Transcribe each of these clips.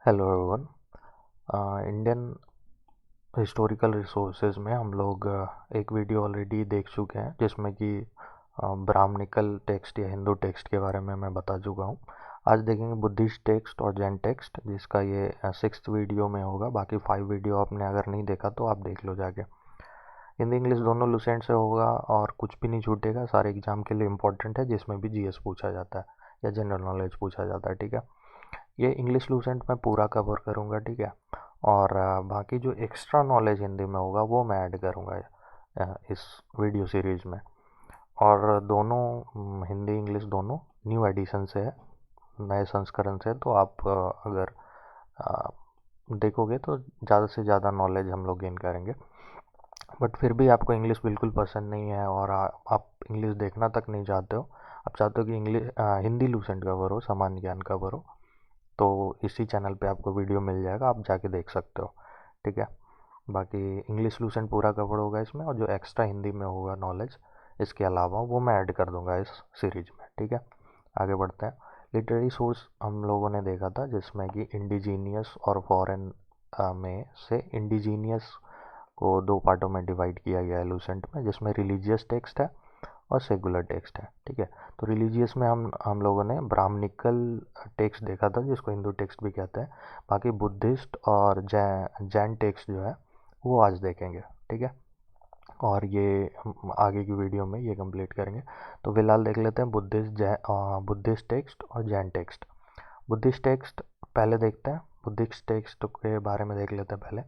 Hello everyone. Indian historical resources में हम लोग एक वीडियो ऑलरेडी देख चुके हैं जिसमें कि ब्राह्मणिकल टेक्स्ट या हिंदू टेक्स्ट के बारे में मैं बता चुका हूँ। आज देखेंगे बुद्धिस्ट टेक्स्ट और जैन टेक्स्ट, जिसका ये 6th वीडियो में होगा। बाकी 5 वीडियो आपने अगर नहीं देखा तो आप देख लो जाके। हिंदी इंग्लिश दोनों लुसेंट से होगा और कुछ भी नहीं छूटेगा। सारे एग्जाम के लिए इंपॉर्टेंट है, जिसमें भी जीएस पूछा जाता है या जनरल नॉलेज पूछा जाता है। ठीक है, ये इंग्लिश लूसेंट मैं पूरा कवर करूँगा। ठीक है, और बाकी जो एक्स्ट्रा नॉलेज हिंदी में होगा वो मैं ऐड करूँगा इस वीडियो सीरीज़ में। और दोनों हिंदी इंग्लिश दोनों न्यू एडिशन से है, नए संस्करण से। तो आप अगर अ, देखोगे तो ज़्यादा से ज़्यादा नॉलेज हम लोग गेन करेंगे। बट फिर भी आपको इंग्लिश बिल्कुल पसंद नहीं है और आप इंग्लिश देखना तक नहीं चाहते हो, आप चाहते हो कि हिंदी लूसेंट कवर हो, सामान्य ज्ञान कवर हो, तो इसी चैनल पे आपको वीडियो मिल जाएगा, आप जाके देख सकते हो। ठीक है, बाकी इंग्लिश लूसेंट पूरा कवर होगा इसमें, और जो एक्स्ट्रा हिंदी में होगा नॉलेज इसके अलावा वो मैं ऐड कर दूंगा इस सीरीज में। ठीक है, आगे बढ़ते हैं। लिटरेरी सोर्स हम लोगों ने देखा था, जिसमें कि इंडिजीनियस और फॉरेन में से इंडिजीनियस को दो पार्टों में डिवाइड किया गया है लूसेंट में, जिसमें रिलीजियस टेक्स्ट है और सेकुलर टेक्स्ट है। ठीक है, तो रिलीजियस में हम लोगों ने ब्राह्मणिकल टेक्स्ट देखा था, जिसको हिंदू टेक्स्ट भी कहते हैं। बाकी बुद्धिस्ट और जैन टेक्स्ट जो है वो आज देखेंगे। ठीक है, और ये हम आगे की वीडियो में ये कंप्लीट करेंगे। तो फिलहाल देख लेते हैं बुद्धिस्ट टेक्स्ट और जैन टेक्स्ट। बुद्धिस्ट टेक्स्ट पहले देखते हैं। बुद्धिस्ट टेक्स्ट के बारे में देख लेते हैं पहले।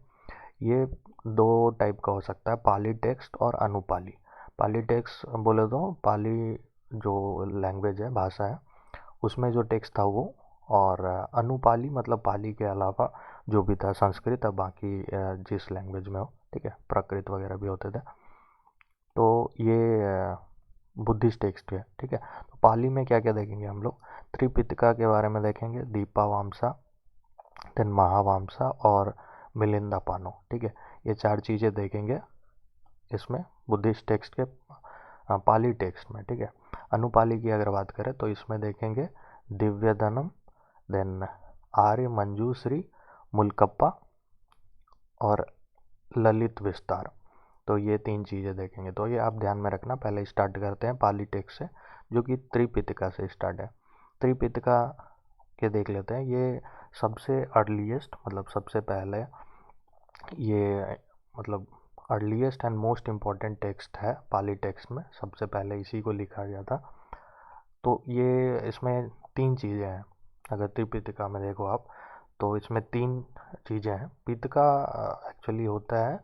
ये दो टाइप का हो सकता है, पाली टेक्स्ट और अनुपाली। पाली टेक्स्ट बोले तो पाली जो लैंग्वेज है, भाषा है, उसमें जो टेक्स्ट था वो। और अनुपाली मतलब पाली के अलावा जो भी था, संस्कृत या बाकी जिस लैंग्वेज में हो। ठीक है, प्राकृत वगैरह भी होते थे। तो ये बुद्धिस्ट टेक्स्ट है। ठीक है, तो पाली में क्या क्या देखेंगे हम लोग? त्रिपिटका के बारे में देखेंगे, दीपावामसा, देन महावामसा और मिलिंदा पानो। ठीक है, ये चार चीज़ें देखेंगे इसमें बुद्धिस्ट टेक्स्ट के पाली टेक्स्ट में। ठीक है, अनुपाली की अगर बात करें तो इसमें देखेंगे दिव्यधनम, देन आर्य मंजूश्री, मुलकप्पा और ललित विस्तार। तो ये तीन चीज़ें देखेंगे, तो ये आप ध्यान में रखना। पहले स्टार्ट करते हैं पाली टेक्स्ट से, जो कि त्रिपिटका से स्टार्ट है। त्रिपिटका के देख लेते हैं। ये सबसे अर्लीस्ट मतलब सबसे पहले, ये मतलब earliest and most important text है पाली टेक्स्ट में। सबसे पहले इसी को लिखा गया था। तो ये इसमें तीन चीज़ें हैं। अगर त्रिपिटका में देखो आप, तो इसमें तीन चीज़ें हैं। पिटका एक्चुअली होता है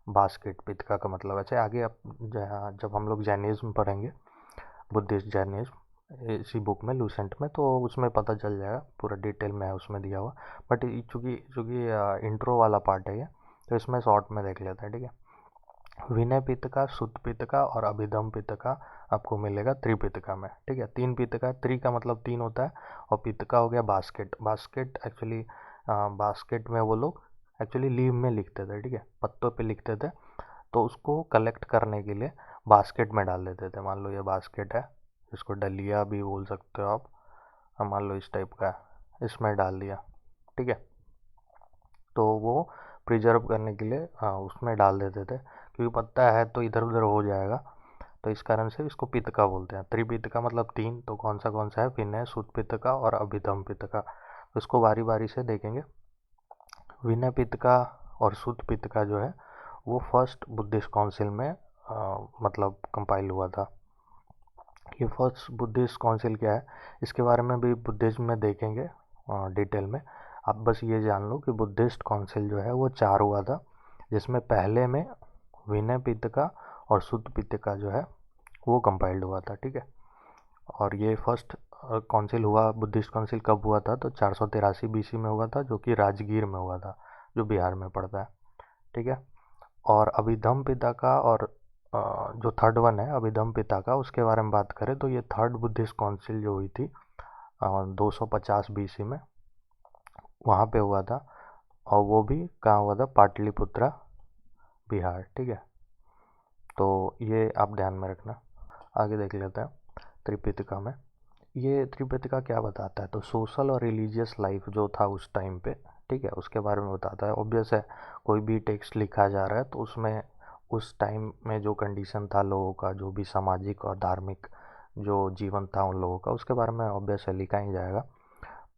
बास्केट। पिटका का मतलब ऐसे आगे आप जब हम लोग जैनिज्म पढ़ेंगे, बुद्धिस्ट जैनिज्म, इसी बुक में लूसेंट में, तो उसमें पता चल जाएगा, पूरा डिटेल में है उसमें दिया हुआ। बट चूँकि चूँकि इंट्रो वाला पार्ट है ये, तो इसमें शॉर्ट में देख लेते हैं। ठीक है, विनय पिटका, सुत पिटका और अभिधम पिटका आपको मिलेगा त्रिपिटका में। ठीक है, तीन पिटका, त्रि का मतलब तीन होता है, और पिटका हो गया बास्केट। बास्केट एक्चुअली बास्केट में वो लोग एक्चुअली लीव में लिखते थे। ठीक है, पत्तों पे लिखते थे, तो उसको कलेक्ट करने के लिए बास्केट में डाल देते थे। मान लो ये बास्केट है, इसको डलिया भी बोल सकते हो आप, मान लो इस टाइप का है, इसमें डाल दिया। ठीक है, तो वो प्रिजर्व करने के लिए उसमें डाल देते थे, क्योंकि पत्ता है तो इधर उधर हो जाएगा। तो इस कारण से इसको पितका बोलते हैं। त्रिपिटका मतलब तीन, तो कौन सा है? विनय, सुत पिटका और अभिधम पिटका। तो इसको बारी बारी से देखेंगे। विनय पिटका और सुत पिटका जो है वो फर्स्ट बुद्धिस्ट काउंसिल में मतलब कंपाइल हुआ था। ये फर्स्ट बुद्धिस्ट काउंसिल क्या है, इसके बारे में भी बुद्धिज्म में देखेंगे डिटेल में। आप बस ये जान लो कि बुद्धिस्ट काउंसिल जो है वो चार हुआ था, जिसमें पहले में विनय पिटका और सुत पिटका जो है वो कंपाइल्ड हुआ था। ठीक है, और ये फर्स्ट काउंसिल हुआ, बुद्धिस्ट काउंसिल कब हुआ था? तो 483 बीसी में हुआ था, जो कि राजगीर में हुआ था, जो बिहार में पड़ता है। ठीक है, और अभिधम पिता का और जो थर्ड वन है अभिधम पिता का, उसके बारे में बात करें तो ये थर्ड बुद्धिस्ट काउंसिल जो हुई थी 250 बीसी में, वहाँ पे हुआ था। और वो भी कहाँ हुआ था? पाटलिपुत्रा, बिहार। ठीक है, तो ये आप ध्यान में रखना। आगे देख लेते हैं त्रिपिटका में। ये त्रिपिटका क्या बताता है? तो सोशल और रिलीजियस लाइफ जो था उस टाइम पे, ठीक है, उसके बारे में बताता है। ऑब्वियस है, कोई भी टेक्स्ट लिखा जा रहा है तो उसमें उस टाइम में जो कंडीशन था लोगों का, जो भी सामाजिक और धार्मिक जो जीवन था उन लोगों का, उसके बारे में ऑब्वियस है लिखा ही जाएगा।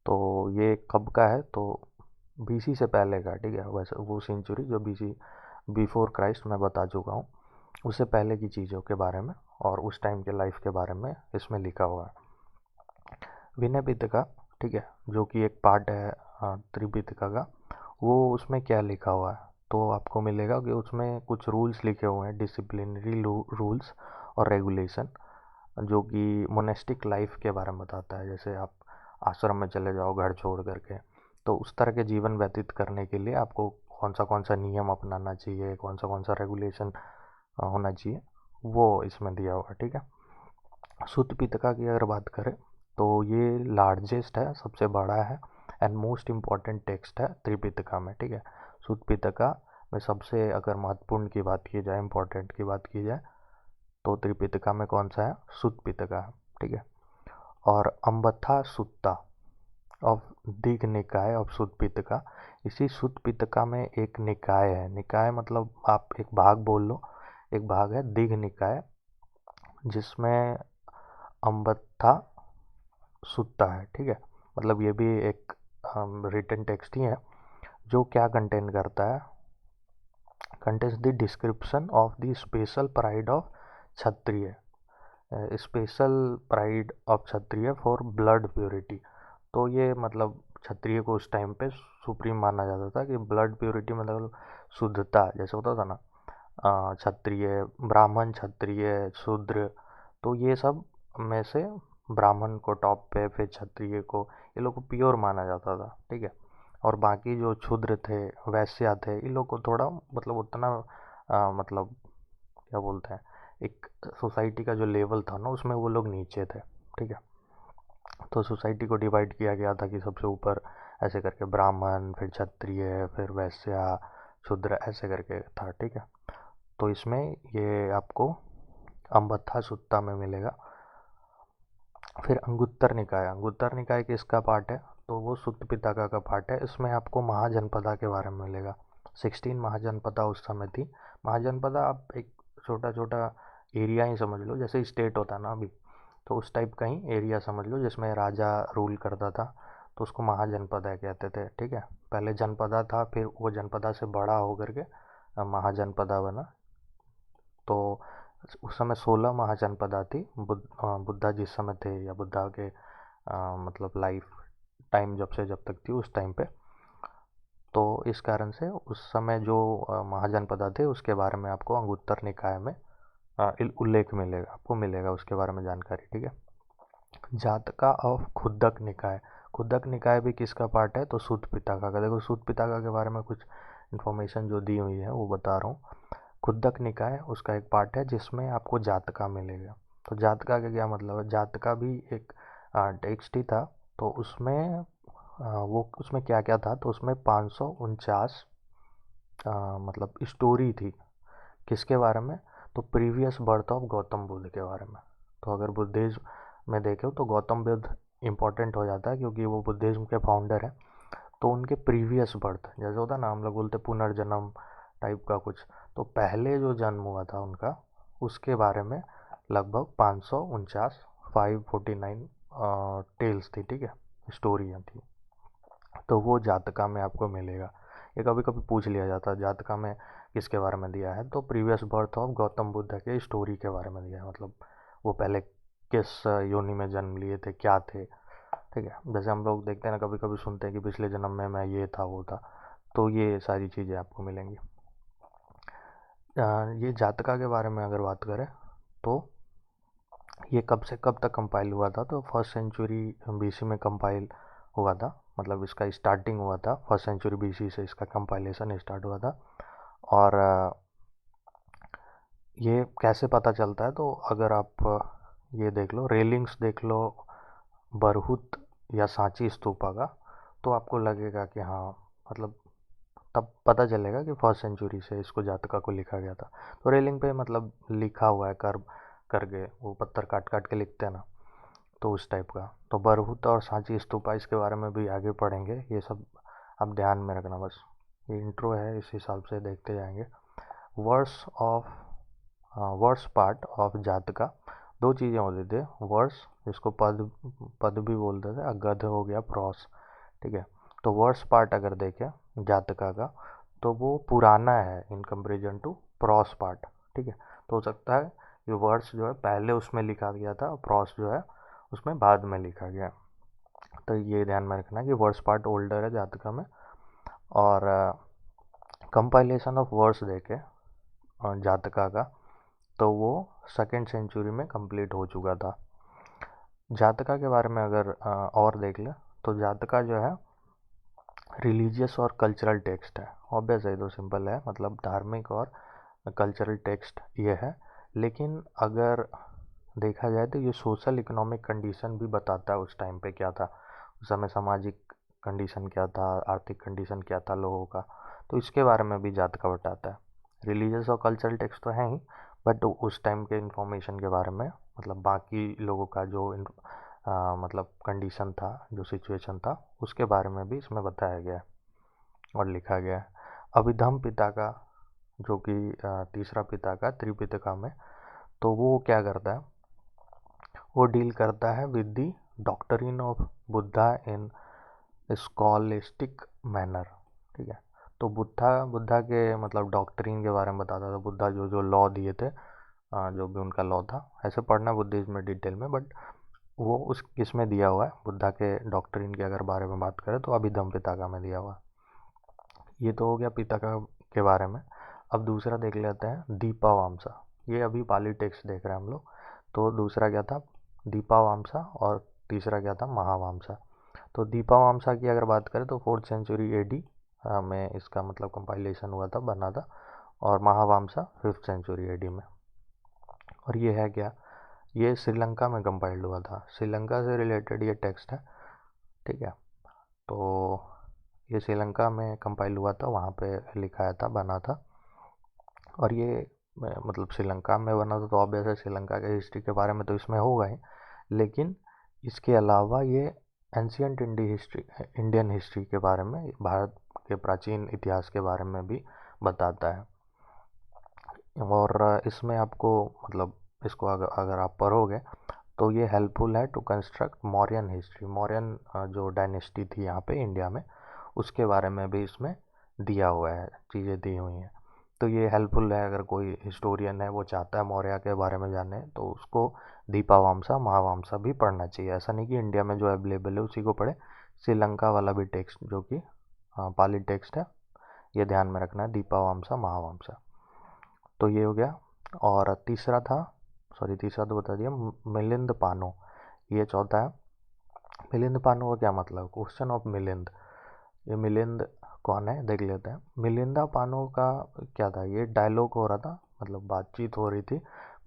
तो ये कब का है, तो बीसी से पहले का, ठीक है। वैसे वो सेंचुरी जो बीसी, बिफोर क्राइस्ट, मैं बता चुका हूँ। उससे पहले की चीज़ों के बारे में और उस टाइम के लाइफ के बारे में इसमें लिखा हुआ है। विनय पिटका, ठीक है, जो कि एक पार्ट है त्रिपिटका का, वो उसमें क्या लिखा हुआ है, तो आपको मिलेगा कि उसमें कुछ रूल्स लिखे हुए हैं, डिसिप्लिनरी रूल्स और रेगुलेशन, जो कि मोनेस्टिक लाइफ के बारे में बताता है। जैसे आप आश्रम में चले जाओ घर छोड़ करके, तो उस तरह के जीवन व्यतीत करने के लिए आपको कौन सा नियम अपनाना चाहिए, कौन सा रेगुलेशन होना चाहिए, वो इसमें दिया हुआ है, ठीक है। सुत्त पिटका की अगर बात करें तो ये लार्जेस्ट है, सबसे बड़ा है एंड मोस्ट इम्पॉर्टेंट टेक्स्ट है त्रिपिटका में, ठीक है। सुत्त पिटका में सबसे अगर महत्वपूर्ण की बात की जाए, इम्पोर्टेंट की बात की जाए, तो त्रिपिटका में कौन सा है, सुत्त पिटका है, ठीक है। और अम्बथा सुत्ता ऑफ दीघ निकाय ऑफ सुत्त पिटका, इसी सुत्त पिटका में एक निकाय है। निकाय मतलब आप एक भाग बोल लो, एक भाग है दीघ निकाय, जिसमें अम्बथा सुत्ता है, ठीक है। मतलब ये भी एक रिटन टेक्स्ट ही है, जो क्या कंटेन करता है, contains the description of the special pride of Kshatriya, special pride of Kshatriya for blood purity. तो ये मतलब क्षत्रिय को उस टाइम पे सुप्रीम माना जाता था कि ब्लड प्योरिटी मतलब शुद्धता, जैसे होता था ना, क्षत्रिय, ब्राह्मण, क्षत्रिय, शूद्र, तो ये सब में से ब्राह्मण को टॉप पे, फिर क्षत्रिय को, ये लोग को प्योर माना जाता था, ठीक है। और बाकी जो क्षुद्र थे, वैश्या थे, इन लोग को थोड़ा मतलब उतना मतलब क्या बोलते हैं, एक सोसाइटी का जो लेवल था ना उसमें वो लोग नीचे थे, ठीक है। तो सोसाइटी को डिवाइड किया गया था कि सबसे ऊपर ऐसे करके ब्राह्मण, फिर क्षत्रिय, फिर वैश्या, शूद्र, ऐसे करके था, ठीक है। तो इसमें ये आपको अम्बत्था सुत्ता में मिलेगा। फिर अंगुत्तर निकाय, अंगुत्तर निकाय किसका पार्ट है, तो वो सुत्त पिटका का पार्ट है। इसमें आपको महाजनपदा के बारे में मिलेगा। 16 महाजनपदा उस समय थी। महाजनपदा आप एक छोटा छोटा एरिया ही समझ लो, जैसे स्टेट होता है ना अभी, तो उस टाइप का ही एरिया समझ लो जिसमें राजा रूल करता था, तो उसको महाजनपदा कहते थे, ठीक है। पहले जनपदा था, फिर वो जनपदा से बड़ा होकर के महाजनपदा बना। तो उस समय 16 महाजनपदा थी। बुद्धा जिस समय थे, या बुद्धा के मतलब लाइफ टाइम जब से जब तक थी उस टाइम पे, तो इस कारण से उस समय जो महाजनपदा थे उसके बारे में आपको अंगुत्तर निकाय में उल्लेख मिलेगा, आपको मिलेगा उसके बारे में जानकारी, ठीक है। जातका ऑफ खुद्दक निकाय, खुद्दक निकाय भी किसका पार्ट है, तो सुत्त पिटका का। देखो सुत्त पिटका के बारे में कुछ इन्फॉर्मेशन जो दी हुई है वो बता रहा हूँ। खुद्दक निकाय उसका एक पार्ट है जिसमें आपको जातका मिलेगा। तो जातका का क्या मतलब है, जातका भी एक टेक्स्ट ही था। तो उसमें वो उसमें क्या क्या था, तो उसमें 549 मतलब स्टोरी थी। किसके बारे में, तो previous birth of Gautam Buddha के बारे में। तो अगर बुद्धिज्म में देखें तो गौतम बुद्ध इम्पोर्टेंट हो जाता है, क्योंकि वो बुद्धिज्म के फाउंडर हैं। तो उनके प्रीवियस बर्थ, जैसे होता है ना, हम लोग बोलते पुनर्जन्म टाइप का कुछ, तो पहले जो जन्म हुआ था उनका, उसके बारे में लगभग 549, 549 टेल्स थी, ठीक है, स्टोरियाँ थी। तो वो जातका में आपको मिलेगा। ये कभी कभी पूछ लिया जाता है जातका में किसके बारे में दिया है, तो previous birth of Gautam Buddha के स्टोरी के बारे में दिया है, मतलब वो पहले किस योनि में जन्म लिए थे, क्या थे, ठीक है। जैसे हम लोग देखते हैं ना, कभी कभी सुनते हैं कि पिछले जन्म में मैं ये था वो था, तो ये सारी चीज़ें आपको मिलेंगी। ये जातका के बारे में अगर बात करें तो ये कब से कब तक कंपाइल हुआ था, तो फर्स्ट सेंचुरी बीसी में कंपाइल हुआ था। मतलब इसका स्टार्टिंग हुआ था फर्स्ट सेंचुरी बीसी से, इसका कंपाइलेशन स्टार्ट हुआ था। और ये कैसे पता चलता है, तो अगर आप ये देख लो, रेलिंग्स देख लो बरहुत या सांची स्तूपा का, तो आपको लगेगा कि हाँ, मतलब तब पता चलेगा कि फर्स्ट सेंचुरी से इसको जातका को लिखा गया था। तो रेलिंग पे मतलब लिखा हुआ है कर्व करके, वो पत्थर काट काट के लिखते हैं ना, तो उस टाइप का। तो बरहुत और सांची स्तूपा, इसके बारे में भी आगे पढ़ेंगे, ये सब आप ध्यान में रखना बस, ये इंट्रो है, इस हिसाब से देखते जाएंगे। Verse of verse part of Jataka, दो चीज़ें होती थी, वर्स जिसको पद पद भी बोलते थे, गद्य हो गया प्रॉस, ठीक है। तो वर्स पार्ट अगर देखें जातका का तो वो पुराना है in comparison to prose part, ठीक है। तो हो सकता है ये वर्स जो है पहले उसमें लिखा गया था, प्रॉस जो है उसमें बाद में लिखा गया। तो ये ध्यान में रखना कि वर्स पार्ट ओल्डर है जातका में। और कंपाइलेशन ऑफ वर्स देखे जातका का तो वो 2nd सेंचुरी में कंप्लीट हो चुका था। जातका के बारे में अगर और देख ले तो जातका जो है रिलीजियस और कल्चरल टेक्स्ट है। ऑब्वियस है, तो सिंपल है, मतलब धार्मिक और कल्चरल टेक्स्ट ये है। लेकिन अगर देखा जाए तो ये सोशल इकोनॉमिक कंडीशन भी बताता है उस टाइम पे क्या था, उस समय सामाजिक कंडीशन क्या था, आर्थिक कंडीशन क्या था लोगों का, तो इसके बारे में भी जातका बताता है। रिलीजियस और कल्चरल टेक्स्ट तो है ही, बट उस टाइम के इंफॉर्मेशन के बारे में, मतलब बाकी लोगों का जो मतलब कंडीशन था, जो सिचुएशन था, उसके बारे में भी इसमें बताया गया है और लिखा गया है। अभिधम पिता का, जो कि तीसरा पिता का त्रिपिटका में, तो वो क्या करता है, वो डील करता है with the doctrine of Buddha in scholastic manner, ठीक है। तो बुद्धा के मतलब डॉक्टरीन के बारे में बताता था, बुद्धा जो जो लॉ दिए थे, जो भी उनका लॉ था, ऐसे पढ़ना बुद्धिज्म में डिटेल में, बट वो उस किसमें दिया हुआ है, बुद्धा के डॉक्टरीन के अगर बारे में बात करें तो अभिधम पिताका में दिया हुआ है। ये तो हो गया पिताका के बारे में। अब दूसरा देख लेते हैं दीपावामसा। ये अभी पाली टेक्स्ट देख रहे हैं हम लोग। तो दूसरा क्या था, दीपावामसा, और तीसरा क्या था, महावामसा। तो दीपावामसा की अगर बात करें तो 4th सेंचुरी एडी में इसका मतलब कंपाइलेशन हुआ था, बना था। और महावामसा 5th सेंचुरी एडी में। और ये है क्या, ये श्रीलंका में कंपाइल्ड हुआ था, श्रीलंका से रिलेटेड ये टेक्स्ट है, ठीक है। तो ये श्रीलंका में कंपाइल हुआ था, वहाँ पे लिखाया था, बना था। और ये मतलब श्रीलंका में बना था, तो ऑब्वियस है श्रीलंका के हिस्ट्री के बारे में तो इसमें होगा ही, लेकिन इसके अलावा ये एंशियंट इंडियन हिस्ट्री के बारे में, भारत के प्राचीन इतिहास के बारे में भी बताता है। और इसमें आपको मतलब इसको अगर आप पढ़ोगे तो ये हेल्पफुल है to construct Mauryan history. Mauryan जो डायनेस्टी थी यहाँ पे इंडिया में, उसके बारे में भी इसमें दिया हुआ है, चीज़ें दी हुई हैं। तो ये हेल्पफुल है, अगर कोई हिस्टोरियन है वो चाहता है मौर्य के बारे में जाने, तो उसको दीपावामसा महावामसा भी पढ़ना चाहिए। ऐसा नहीं कि इंडिया में जो अवेलेबल है उसी को पढ़े, श्रीलंका वाला भी टेक्स्ट जो कि पाली टेक्स्ट है, ये ध्यान में रखना है, दीपावामसा महावामसा। तो ये हो गया। और तीसरा था, सॉरी तीसरा तो बता दिया, मिलिंद पानो, ये चौथा है। मिलिंद पानो का क्या मतलब, क्वेश्चन ऑफ मिलिंद। ये मिलिंद कौन है देख लेते हैं। मिलिंदा पानो का क्या था, ये डायलॉग हो रहा था, मतलब बातचीत हो रही थी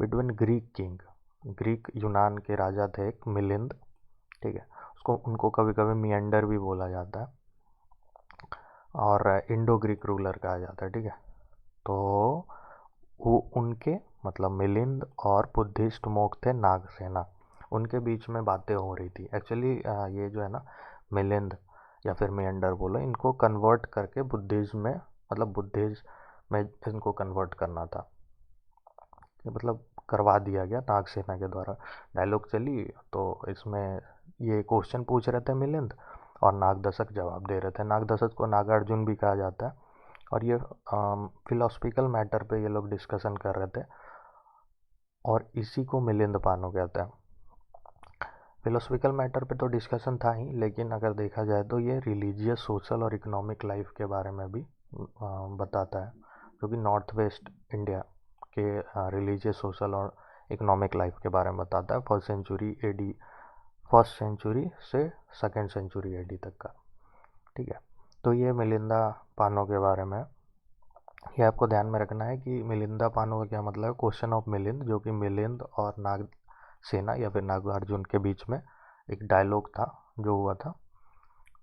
बिटवीन ग्रीक किंग, ग्रीक यूनान के राजा थे एक मिलिंद, ठीक है। उसको उनको कभी कभी मियंडर भी बोला जाता है, और इंडो ग्रीक रूलर कहा जाता है, ठीक है। तो वो उनके मतलब मिलिंद और बुद्धिस्ट मोक थे नागसेना, उनके बीच में बातें हो रही थी एक्चुअली। ये जो है ना मिलिंद या फिर मेंडर बोलो, इनको कन्वर्ट करके बुद्धिज्म में, मतलब बुद्धिज्म में इनको कन्वर्ट करना था, ये मतलब करवा दिया गया नागसेना के द्वारा। डायलॉग चली तो इसमें ये क्वेश्चन पूछ रहे थे मिलिंद, और नागदशक जवाब दे रहे थे। नागदशक को नागार्जुन भी कहा जाता है। और ये फिलोसफिकल मैटर पे ये लोग डिस्कशन कर रहे थे, और इसी को मिलिंद पानो कहते हैं। फिलोसफिकल मैटर पे तो डिस्कशन था ही, लेकिन अगर देखा जाए तो ये रिलीजियस, सोशल और इकोनॉमिक लाइफ के बारे में भी बताता है, जो कि नॉर्थ वेस्ट इंडिया के रिलीजियस, सोशल और इकोनॉमिक लाइफ के बारे में बताता है, 1st century AD, 1st century से 2nd सेंचुरी एडी तक का, ठीक है। तो ये मिलिंदा पानो के बारे में, ये आपको ध्यान में रखना है कि मिलिंदा पानो का क्या मतलब है, क्वेश्चन ऑफ मिलिंद, जो कि मिलिंद और नागसेना या फिर नागार्जुन के बीच में एक डायलॉग था जो हुआ था।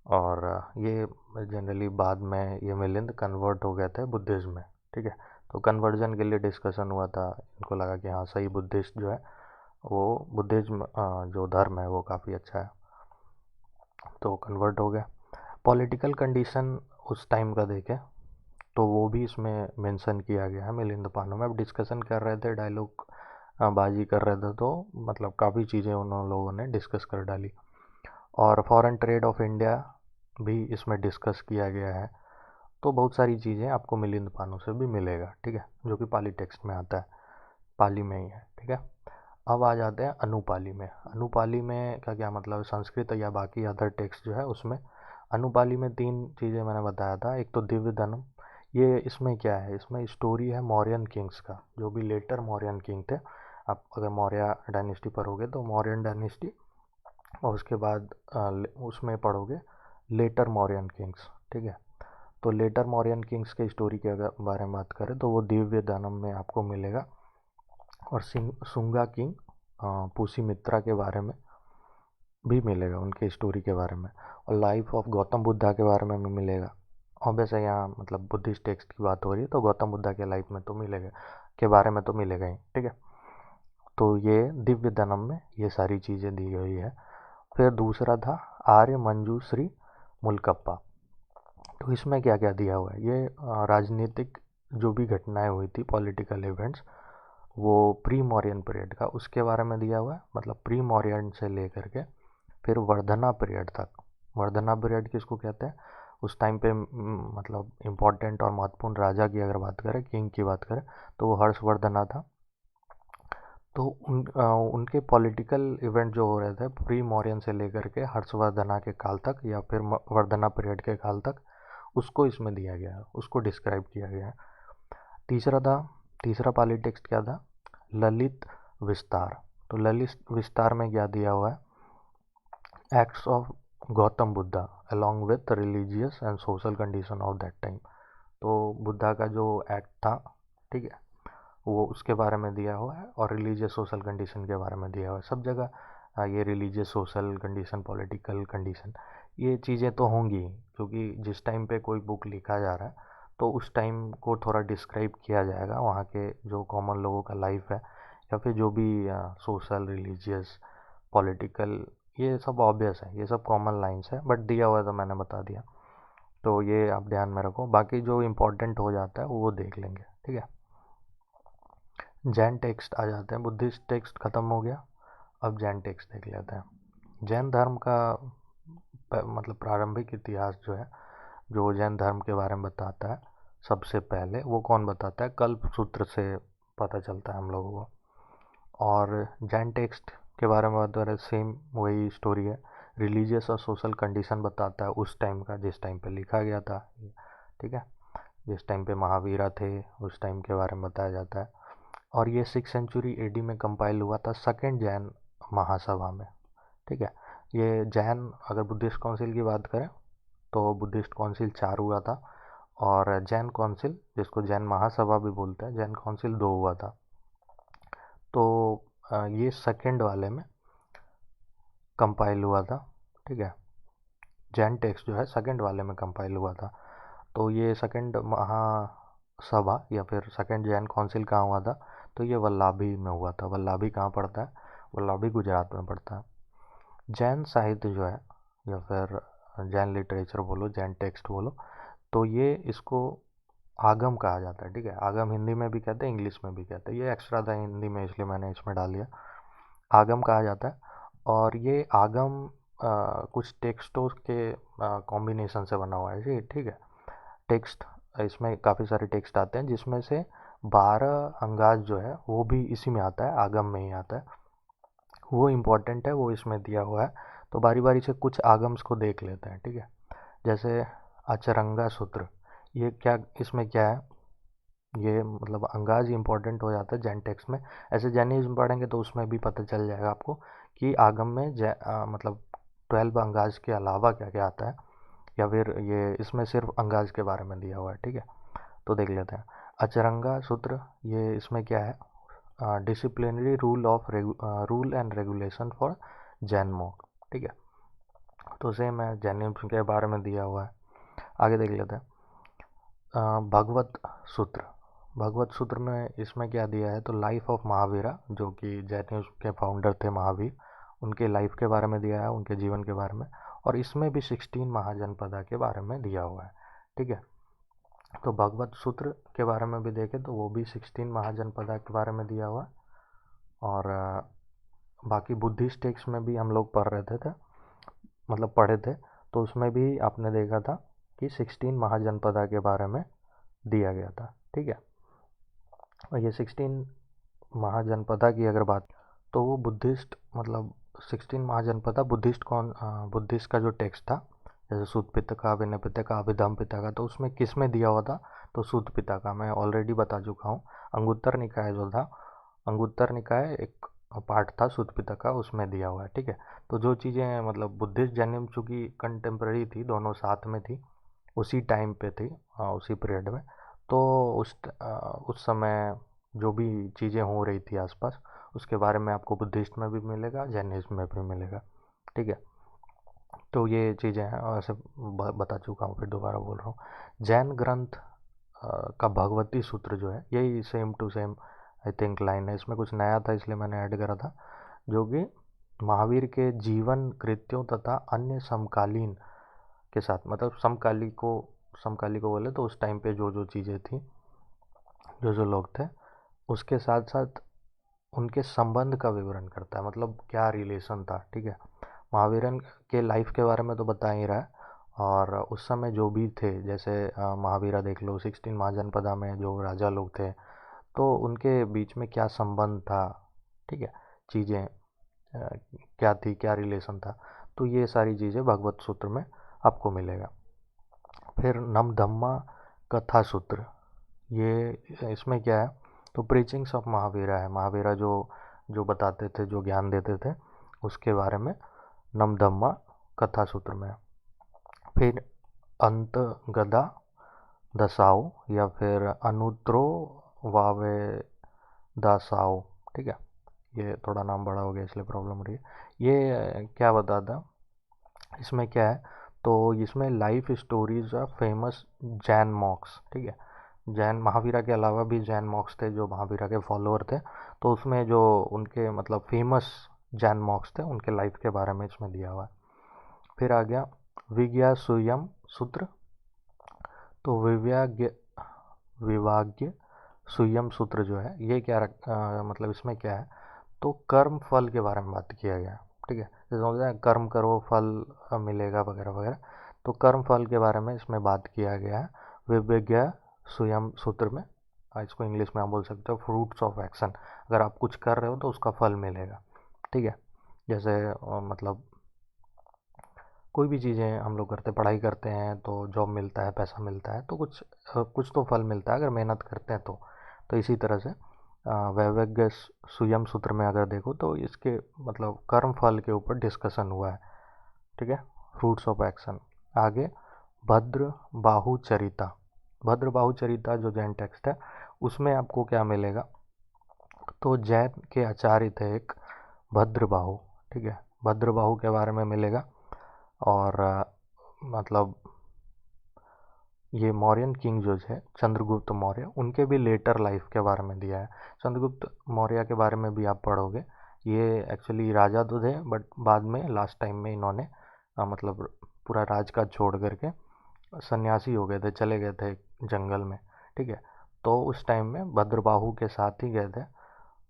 और ये जनरली बाद में ये मिलिंद कन्वर्ट हो गए थे बुद्धिज्म में, ठीक है। तो कन्वर्जन के लिए डिस्कशन हुआ था, इनको लगा कि हाँ सही, बुद्धिस्ट जो है वो बुद्धिज्म जो धर्म है वो काफ़ी अच्छा है, तो कन्वर्ट हो गया। पॉलिटिकल कंडीशन उस टाइम का देखें तो वो भी इसमें मेंशन किया गया है मिलिंद पानो में। अब डिस्कशन कर रहे थे, डायलॉग बाजी कर रहे थे, तो मतलब काफ़ी चीज़ें उन लोगों ने डिस्कस कर डाली। और फॉरेन ट्रेड ऑफ इंडिया भी इसमें डिस्कस किया गया है। तो बहुत सारी चीज़ें आपको मिलिंद पानो से भी मिलेगा, ठीक है, जो कि पाली टेक्स्ट में आता है, पाली में ही है, ठीक है। अब आ जाते हैं अनुपाली में। अनुपाली में का क्या मतलब है, संस्कृत या बाकी अदर टेक्स्ट जो है उसमें। अनुपाली में तीन चीज़ें मैंने बताया था। एक तो दिव्य धनम, ये इसमें क्या है, इसमें स्टोरी है मौर्यन किंग्स का, जो भी लेटर मौर्यन किंग थे। आप अगर मौर्य डायनेस्टी पढ़ोगे तो मौर्यन डायनेस्टी, और उसके बाद उसमें पढ़ोगे लेटर मौर्यन किंग्स, ठीक है। तो लेटर मौर्यन किंग्स के स्टोरी के अगर बारे में बात करें तो वो दिव्य दानम में आपको मिलेगा। और सुंगा किंग पुष्यमित्रा के बारे में भी मिलेगा, उनके स्टोरी के बारे में। और लाइफ ऑफ गौतम बुद्धा के बारे में भी मिलेगा। ऑब्वियस है, यहाँ मतलब बुद्धिस्ट टेक्स्ट की बात हो रही है तो गौतम बुद्धा के लाइफ में तो मिलेगा, के बारे में तो मिलेगा ही, ठीक है। तो ये दिव्य दानम में ये सारी चीज़ें दी गई है। फिर दूसरा था आर्य मंजूश्री मुल्कप्पा। तो इसमें क्या क्या दिया हुआ है, ये राजनीतिक जो भी घटनाएं हुई थी, पॉलिटिकल इवेंट्स, वो प्री मौर्यन पीरियड का उसके बारे में दिया हुआ है। मतलब प्री मौर्यन से लेकर के फिर वर्धना पीरियड तक। वर्धना पीरियड किसको कहते हैं, उस टाइम पे मतलब इम्पोर्टेंट और महत्वपूर्ण राजा की अगर बात करें, किंग की बात करें, तो वो हर्षवर्धना था। तो उनके पॉलिटिकल इवेंट जो हो रहे थे प्री मौर्यन से लेकर के हर्षवर्धना के काल तक या फिर वर्धना पीरियड के काल तक, उसको इसमें दिया गया है, उसको डिस्क्राइब किया गया है। तीसरा पाली टेक्स्ट क्या था, ललित विस्तार। तो ललित विस्तार में क्या दिया हुआ है, acts of Gautam Buddha along with religious and social condition of that time. तो बुद्धा का जो एक्ट था, ठीक है, वो उसके बारे में दिया हुआ है और रिलीजियस सोशल कंडीशन के बारे में दिया हुआ है। सब जगह ये religious social condition, political condition, ये चीज़ें तो होंगी, क्योंकि जिस टाइम पे कोई बुक लिखा जा रहा है तो उस टाइम को थोड़ा डिस्क्राइब किया जाएगा, वहाँ के जो कॉमन लोगों का लाइफ है या फिर जो भी सोशल, रिलीजियस, पॉलिटिकल, ये सब ऑब्वियस है, ये सब कॉमन लाइंस है, बट दिया हुआ है तो मैंने बता दिया। तो ये आप ध्यान में रखो, बाकी जो इम्पोर्टेंट हो जाता है वो देख लेंगे, ठीक है। जैन टेक्स्ट आ जाते हैं, बुद्धिस्ट टेक्स्ट ख़त्म हो गया, अब जैन टेक्स्ट देख लेते हैं। जैन धर्म का मतलब प्रारंभिक इतिहास जो है, जो जैन धर्म के बारे में बताता है सबसे पहले, वो कौन बताता है, कल्प सूत्र से पता चलता है हम लोगों को। और जैन टेक्स्ट के बारे में बात करें, सेम वही स्टोरी है, रिलीजियस और सोशल कंडीशन बताता है उस टाइम का, जिस टाइम पे लिखा गया था, ठीक है, जिस टाइम पे महावीरा थे उस टाइम के बारे में बताया जाता है। और ये 6th century AD में कंपाइल हुआ था सेकेंड जैन महासभा में, ठीक है। ये जैन, अगर बुद्धिस्ट काउंसिल की बात करें तो बुद्धिस्ट काउंसिल 4 हुआ था, और जैन काउंसिल, जिसको जैन महासभा भी बोलते हैं, जैन काउंसिल 2 हुआ था। तो ये सेकेंड वाले में कंपाइल हुआ था, ठीक है। जैन टेक्स्ट जो है सेकेंड वाले में कंपाइल हुआ था। तो ये सेकेंड महासभा या फिर सेकेंड जैन काउंसिल कहाँ हुआ था, तो ये वल्लभी में हुआ था। वल्लभी कहाँ पड़ता है, वल्लभी गुजरात में पड़ता है। जैन साहित्य जो है या फिर जैन लिटरेचर बोलो, जैन टेक्स्ट बोलो, तो ये इसको आगम कहा जाता है, ठीक है। आगम हिंदी में भी कहते हैं, इंग्लिश में भी कहते हैं, ये एक्स्ट्रा था हिंदी में इसलिए मैंने इसमें डाल दिया। आगम कहा जाता है, और ये आगम कुछ टेक्स्टों के कॉम्बिनेशन से बना हुआ है जी, ठीक है। टेक्स्ट, इसमें काफ़ी सारे टेक्स्ट आते हैं जिसमें से 12 अंगाज जो है वो भी इसी में आता है, आगम में ही आता है, वो इम्पोर्टेंट है, वो इसमें दिया हुआ है। तो बारी बारी से कुछ आगम्स को देख लेते हैं, ठीक है। जैसे अचरंगा सूत्र, ये क्या, इसमें क्या है, ये मतलब अंगाज इम्पोर्टेंट हो जाता है जैन टेक्स्ट में। ऐसे जैनिज्म पढ़ेंगे तो उसमें भी पता चल जाएगा आपको कि आगम में मतलब 12 अंगाज के अलावा क्या क्या आता है, या फिर ये इसमें सिर्फ अंगाज के बारे में दिया हुआ है, ठीक है। तो देख लेते हैं अचरंगा सूत्र, ये इसमें क्या है, disciplinary rule and regulation for Jain monk, ठीक है। तो सेम है, जैनिज्म के बारे में दिया हुआ है। आगे देख लेते हैं भगवत सूत्र। भगवत सूत्र में इसमें क्या दिया है, तो लाइफ ऑफ महावीरा, जो कि जैनिज्म के फाउंडर थे महावीर, उनके लाइफ के बारे में दिया है, उनके जीवन के बारे में। और इसमें भी 16 महाजनपदा के बारे में दिया हुआ है। ठीक है, तो भगवत सूत्र के बारे में भी देखें तो वो भी 16 महाजनपदा के बारे में दिया हुआ है। और बाकी बुद्धिस्ट टेक्स्ट में भी हम लोग पढ़ रहे थे, मतलब पढ़े थे, तो उसमें भी आपने देखा था कि 16 महाजनपदा के बारे में दिया गया था। ठीक है, और ये 16 महाजनपदा की अगर बात, तो वो बुद्धिस्ट, मतलब 16 महाजनपदा बुद्धिस्ट का जो टेक्स्ट था, जैसे सूत पिटका, विनय पिटका, अभिधम्म पिटका, तो उसमें किस में दिया हुआ था? तो सूत पिटका मैं ऑलरेडी बता चुका हूँ। अंगुत्तर निकाय जो था, अंगुत्तर निकाय एक पार्ट था सूत पिटका, उसमें दिया हुआ है। ठीक है, तो जो चीज़ें मतलब बुद्धिस्ट जैनिज्म चूँकि कंटेम्प्रेरी थी, दोनों साथ में थी, उसी टाइम पे थी, उसी पीरियड में, तो उस समय जो भी चीज़ें हो रही थी आसपास, उसके बारे में आपको बुद्धिस्ट में भी मिलेगा, जैनिज्म में भी मिलेगा। ठीक है, तो ये चीज़ें हैं, और ऐसे बता चुका हूँ, फिर दोबारा बोल रहा हूँ। जैन ग्रंथ का भगवती सूत्र जो है, यही same to same I think line है, इसमें कुछ नया था इसलिए मैंने ऐड करा था, जो कि महावीर के जीवन कृत्यों तथा अन्य समकालीन के साथ, मतलब समकाली को बोले तो उस टाइम पे जो जो चीज़ें थी, जो जो लोग थे, उसके साथ साथ उनके संबंध का विवरण करता है, मतलब क्या रिलेशन था। ठीक है, महावीरन के लाइफ के बारे में तो बता ही रहा है, और उस समय जो भी थे, जैसे महावीरा देख लो, 16 महाजनपदा में जो राजा लोग थे, तो उनके बीच में क्या संबंध था। ठीक है, चीज़ें क्या थी, क्या रिलेशन था, तो ये सारी चीज़ें भगवत सूत्र में आपको मिलेगा। फिर नमधम्मा कथा सूत्र, ये इसमें क्या है? तो प्रीचिंग्स ऑफ महावीरा है, महावीरा जो जो बताते थे, जो ज्ञान देते थे, उसके बारे में नमधम्मा कथा सूत्र में है। फिर अंत गदा दसाओ या फिर अनुत्रो वावे दासाओ। ठीक है, ये थोड़ा नाम बड़ा हो गया इसलिए प्रॉब्लम हो रही है। ये क्या बताता, इसमें क्या है? तो इसमें life stories of famous Jain मॉक्स। ठीक है, जैन महावीरा के अलावा भी जैन मॉक्स थे जो महावीरा के फॉलोअर थे, तो उसमें जो उनके मतलब फेमस जैन मॉक्स थे, उनके लाइफ के बारे में इसमें दिया हुआ है। फिर आ गया विज्ञा सुयम सूत्र। तो विवाग्य सुयम सूत्र जो है, ये क्या मतलब इसमें क्या है? तो कर्म फल के बारे में बात किया गया। ठीक है, जैसे होता है कर्म करो फल मिलेगा वगैरह वगैरह, तो कर्म फल के बारे में इसमें बात किया गया है विवेज्ञ स्वयं सूत्र में। इसको इंग्लिश में आप बोल सकते हो फ्रूट्स ऑफ एक्शन, अगर आप कुछ कर रहे हो तो उसका फल मिलेगा। ठीक है, जैसे मतलब कोई भी चीज़ें हम लोग करते, पढ़ाई करते हैं तो जॉब मिलता है, पैसा मिलता है, तो कुछ तो फल मिलता है अगर मेहनत करते हैं तो इसी तरह से वैवज्ञ सुयम सूत्र में अगर देखो तो इसके मतलब कर्म फल के ऊपर डिस्कशन हुआ है। ठीक है, फ्रूट्स ऑफ एक्शन। आगे भद्र बाहु चरिता, भद्र बाहु चरिता जो जैन टेक्स्ट है, उसमें आपको क्या मिलेगा? तो जैन के आचार्य थे एक भद्र बाहु। ठीक है, भद्र बाहु के बारे में मिलेगा, और मतलब ये मौर्यन किंग जो है चंद्रगुप्त मौर्य, उनके भी लेटर लाइफ के बारे में दिया है। चंद्रगुप्त मौर्य के बारे में भी आप पढ़ोगे, ये एक्चुअली राजा तो थे, बट बाद में लास्ट टाइम में इन्होंने मतलब पूरा राजकाज छोड़ करके सन्यासी हो गए थे, चले गए थे जंगल में। ठीक है, तो उस टाइम में भद्रबाहु के साथ ही गए थे,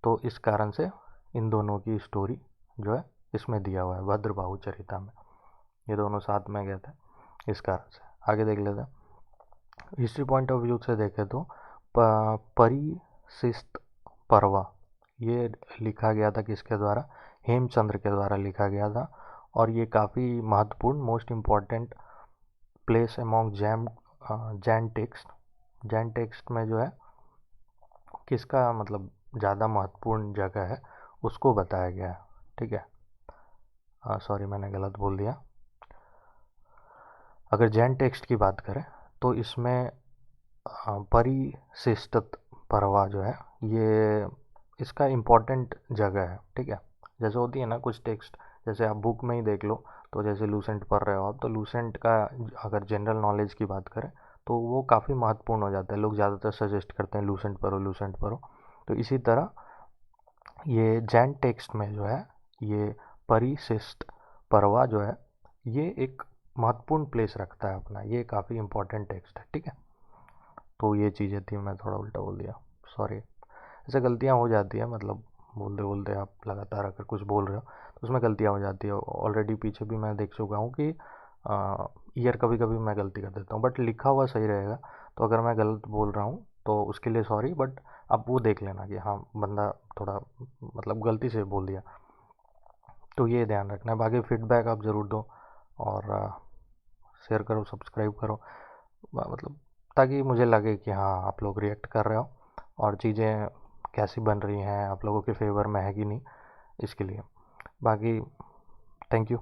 तो इस कारण से इन दोनों की स्टोरी जो है इसमें दिया हुआ है भद्रबाहु चरिता में, ये दोनों साथ में गए थे, इस कारण से। आगे देख लेते हैं, हिस्ट्री पॉइंट ऑफ व्यू से देखें तो परिशिष्ट पर्वा, ये लिखा गया था किसके द्वारा? हेमचंद्र के द्वारा लिखा गया था, और ये काफ़ी महत्वपूर्ण, most important place among Jain text में जो है किसका मतलब ज़्यादा महत्वपूर्ण जगह है उसको बताया गया है। ठीक है, सॉरी मैंने गलत बोल दिया। अगर जैन टेक्स्ट की बात करें तो इसमें परिशिष्टत पर्वा जो है, ये इसका इम्पोर्टेंट जगह है। ठीक है, जैसे होती है ना कुछ टेक्स्ट, जैसे आप बुक में ही देख लो, तो जैसे लूसेंट पढ़ रहे हो आप, तो लूसेंट का अगर जनरल नॉलेज की बात करें तो वो काफ़ी महत्वपूर्ण हो जाता है, लोग ज़्यादातर सजेस्ट करते हैं लूसेंट पढ़ो लूसेंट पढ़ो। तो इसी तरह ये जैन टेक्स्ट में जो है, ये परिशिष्ट पर्वा जो है, ये एक महत्वपूर्ण प्लेस रखता है अपना, ये काफ़ी इम्पोर्टेंट टेक्स्ट है, ठीक है। तो ये चीज़ें थी, मैं थोड़ा उल्टा बोल दिया, सॉरी। ऐसे गलतियाँ हो जाती है, मतलब बोलते बोलते आप लगातार अगर कुछ बोल रहे हो तो उसमें गलतियाँ हो जाती है। ऑलरेडी पीछे भी मैं देख चुका हूँ कि ईयर कभी कभी मैं गलती कर देता हूँ, बट लिखा हुआ सही रहेगा। तो अगर मैं गलत बोल रहा हूँ तो उसके लिए सॉरी, बट आप वो देख लेना कि हाँ बंदा थोड़ा मतलब गलती से बोल दिया। तो ये ध्यान रखना है। बाकी फीडबैक आप ज़रूर दो और शेयर करो, सब्सक्राइब करो, मतलब ताकि मुझे लगे कि हाँ आप लोग रिएक्ट कर रहे हो और चीज़ें कैसी बन रही हैं, आप लोगों के फेवर में है कि नहीं, इसके लिए। बाकी थैंक यू।